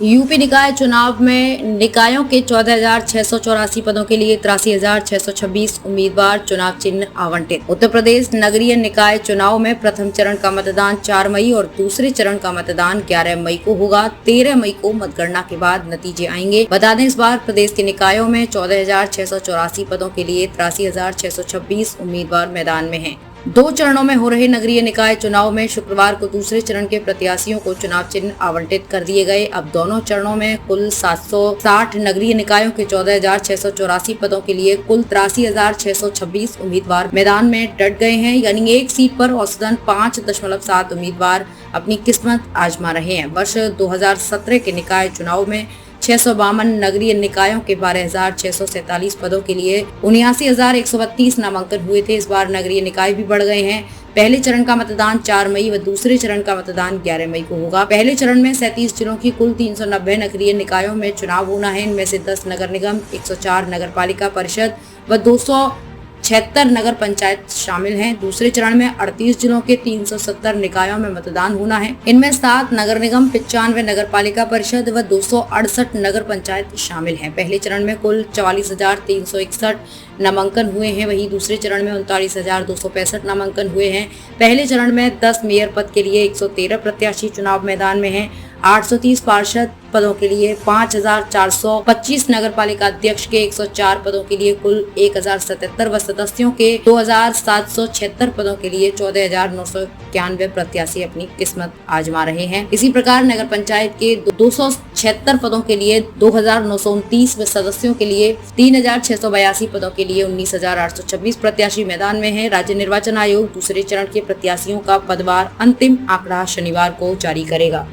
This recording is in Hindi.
यूपी निकाय चुनाव में निकायों के 14,684 पदों के लिए 83,626 उम्मीदवार, चुनाव चिन्ह आवंटित। उत्तर प्रदेश नगरीय निकाय चुनाव में प्रथम चरण का मतदान 4 मई और दूसरे चरण का मतदान 11 मई को होगा। 13 मई को मतगणना के बाद नतीजे आएंगे। बता दें, इस बार प्रदेश के निकायों में 14,684 पदों के लिए 83,626 उम्मीदवार मैदान में हैं। 2 चरणों में हो रहे नगरीय निकाय चुनाव में शुक्रवार को दूसरे चरण के प्रत्याशियों को चुनाव चिन्ह आवंटित कर दिए गए। अब दोनों चरणों में कुल 760 नगरीय निकायों के 14,684 पदों के लिए कुल 83,626 उम्मीदवार मैदान में डट गए हैं। यानी एक सीट पर औसतन 5.7 उम्मीदवार अपनी किस्मत आजमा रहे हैं। वर्ष 2017 के निकाय चुनाव में 652 नगरीय निकायों के 12,647 पदों के लिए 79,132 नामांकन हुए थे। इस बार नगरीय निकाय भी बढ़ गए हैं। पहले चरण का मतदान 4 मई व दूसरे चरण का मतदान 11 मई को होगा। पहले चरण में 37 जिलों की कुल 390 नगरीय निकायों में चुनाव होना है। इनमें से 10 नगर निगम, 104 नगर पालिका परिषद व 276 नगर पंचायत शामिल हैं। दूसरे चरण में 38 जिलों के 370 निकायों में मतदान होना है। इनमें 7 नगर निगम, 95 नगर पालिका परिषद व 268 नगर पंचायत शामिल हैं। पहले चरण में कुल 44,361 नामांकन हुए हैं। वहीं दूसरे चरण में 39,265 नामांकन हुए हैं। पहले चरण में 10 मेयर पद के लिए 113 प्रत्याशी चुनाव मैदान में हैं। 830 पार्षद पदों के लिए 5,425 नगर पालिका अध्यक्ष के 104 पदों के लिए कुल 1,077 व सदस्यों के 2,776 पदों के लिए 14,991 प्रत्याशी अपनी किस्मत आजमा रहे हैं। इसी प्रकार नगर पंचायत के 276 पदों के लिए 2,929 व सदस्यों के लिए 3,682 पदों के लिए 19,826 प्रत्याशी मैदान में हैं। राज्य निर्वाचन आयोग दूसरे चरण के प्रत्याशियों का पदवार अंतिम आंकड़ा शनिवार को जारी करेगा।